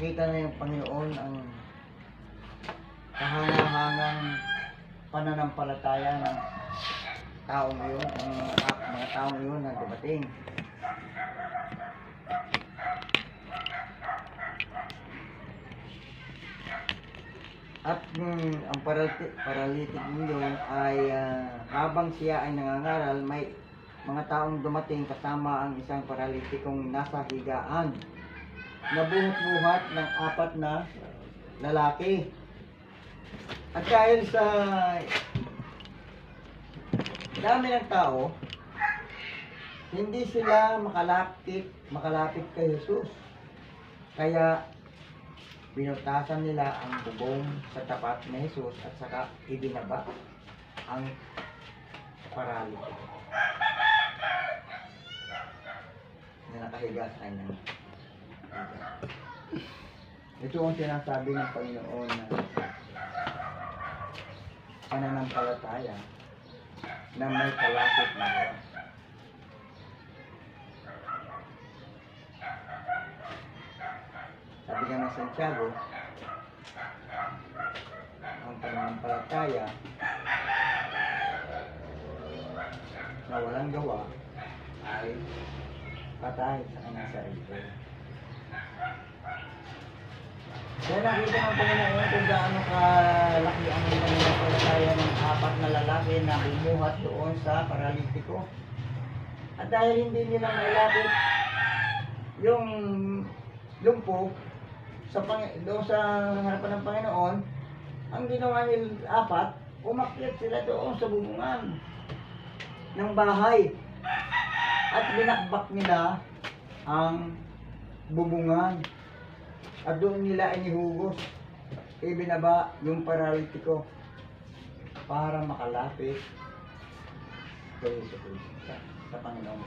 makita na yung Panginoon ang kahangahangang pananampalataya ng taong yun, ang mga taong yun na dumating. At ang paralytic yun ay habang siya ay nangangaral, may mga taong dumating kasama ang isang paralitikong nasa higaan. Nabuhat-buhat ng 4 na lalaki. At dahil sa dami ng tao, hindi sila makalapit kay Jesus. Kaya binutasan nila ang bubong sa tapat ni Jesus at saka ibinaba ang paralito na nakahiga sa kanyang higa. Ito ang sinasabi ng Panginoon na pananampalataya na may kalapit na Diyos. Sabi nga ng Santiago, ang pananampalataya na walang gawa ay patay sa kanyang sarili. Kaya nakita ng Panginoon kung gaano kalaki ang pananampalataya ng 4 na lalaki na bumuhat doon sa paralitiko. At dahil hindi nila mailapit yung lumpo doon sa harapan ng Panginoon, ang ginawa nila 4, umakyat sila doon sa bubungan ng bahay at binakbak nila ang bubungan at doon nila inihugos, ibinaba yung paralitiko para makalapit kay Jesus sa Panginoon.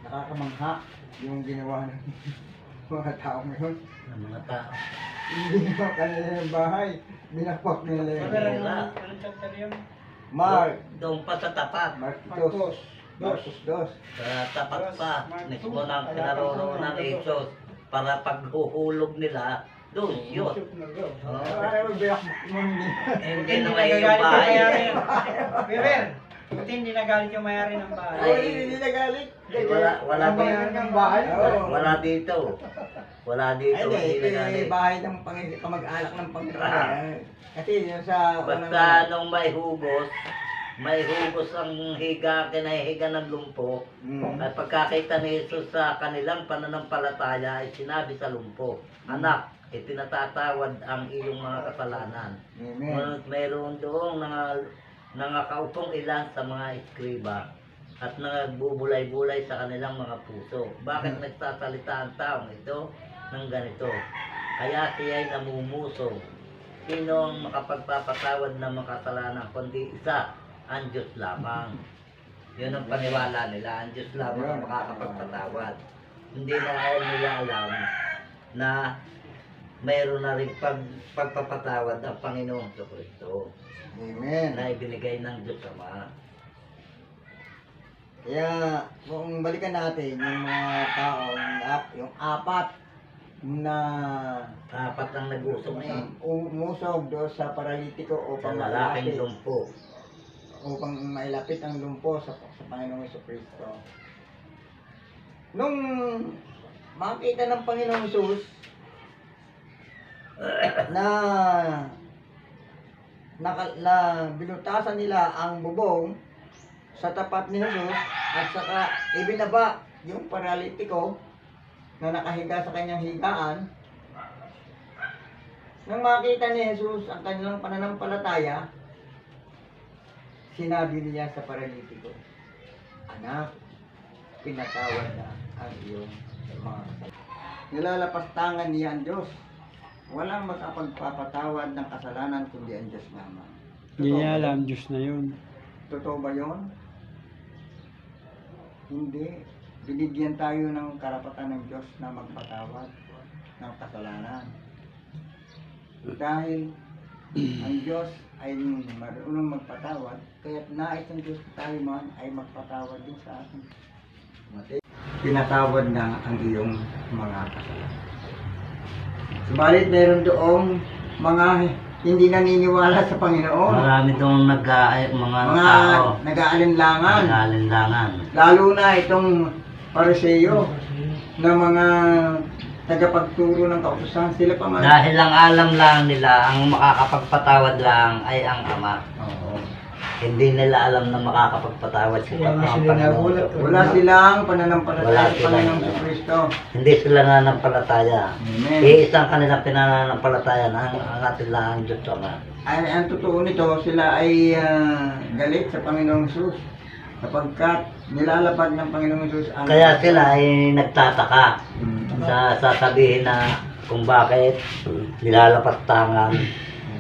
Nakakamangha yung ginawa ng mga tao ngayon. Ng mga tao. Hindi na kanila yung bahay, binakpak nila yung Anong chapter yun? Mark. Doon pa sa tapat. Marcos 2. Sa tapat pa. Marcos. Mismo ng kinaroroonan ng Jesus. Para paghuhulog nila, doon yun. Ay, binakpak mo hindi. Hindi na may yung bahay. Weber, buti hindi nagalit yung mayari ng bahay. Ay, hindi nagalit. Wala Ang bayan ng bahay. Wala dito. Wala dito. Hindi, Hindi ito yung nagalit. bahay ng kamag-alak ng Panginoon. Kasi yun sa Basta nung may hugos ang higa, kinahiga ng lumpo. At pagkakita ni Jesus sa kanilang pananampalataya, ay sinabi sa lumpo, "Anak, itinatatawad ang iyong mga kasalanan." Amen. Ngunit mayroon doong nangakaupong ilan sa mga eskriba at nagbubulay-bulay sa kanilang mga puso. Bakit nagsasalita ang taong ito ng ganito? Kaya siya'y namumuso. Sino ang makapagpapatawad ng mga kasalanan kundi isa, ang Diyos lamang. Yun ang paniwala nila, ang Diyos lamang ang makakapagpatawad. Hindi na nila alam na mayroon na rin pagpapatawad ang Panginoong Kristo Amen. na ibinigay ng Diyos Ama. Kaya kung balikan natin yung mga tao, yung 4 na Apat ang nag-usok eh. umusog doon sa paralitiko Sa upang lalaking lumpo. upang mailapit ang lumpo sa Panginoong Jesucristo. Nung makita ng Panginoong Jesus na binutasan nila ang bubong sa tapat ni Jesus at saka ibinaba yung paralitiko na nakahiga sa kanyang higaan. Nang makita ni Jesus ang kanilang pananampalataya, sinabi niya sa paralitiko, "Anak, pinatawad na ang iyong mga kasalanan." Nilalapastangan niya ang Diyos. Walang makapagpapatawad ng kasalanan kundi ang Diyos lamang. Hindi niya ba alam, yun? Diyos na yun. Totoo ba yun? Hindi. Binigyan tayo ng karapatan ng Diyos na magpatawad ng kasalanan. Dahil Ang Diyos ay marunong magpatawad, kaya nais ng Diyos tayo man ay magpatawad din sa atin. Pinatawad na ang iyong mga kasalanan. Subalit meron doong mga hindi naniniwala sa Panginoon. Marami doon mga Mga tao. nag-aalinlangan. Nag-aalinlangan. Lalo na itong Pariseo na mga tagapagturo ng kautusan. Sila pa man. Dahil ang alam lang nila, ang makakapagpatawad lang ay ang Ama. Oo. Hindi nila alam na makakapagpatawad si Kaya nga ang sila Panginoon. nagulat. Wala silang Wala pananampalataya sa sila. Panginoong Kristo. Hindi sila nananampalataya. Amen. Iisang kanilang pinananampalataya ang ating lang ang Diyos Ama. Ay, ang totoo nito, sila ay galit sa Panginoong Jesus. Sapagkat nilalapag ng Panginoong Jesus ang... Kaya sila ay nagtataka Mm. sa sasabihin na kung bakit nilalapastangan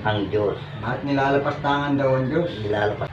ang Diyos. At nilalapastangan daw ang Diyos. Nilalapas.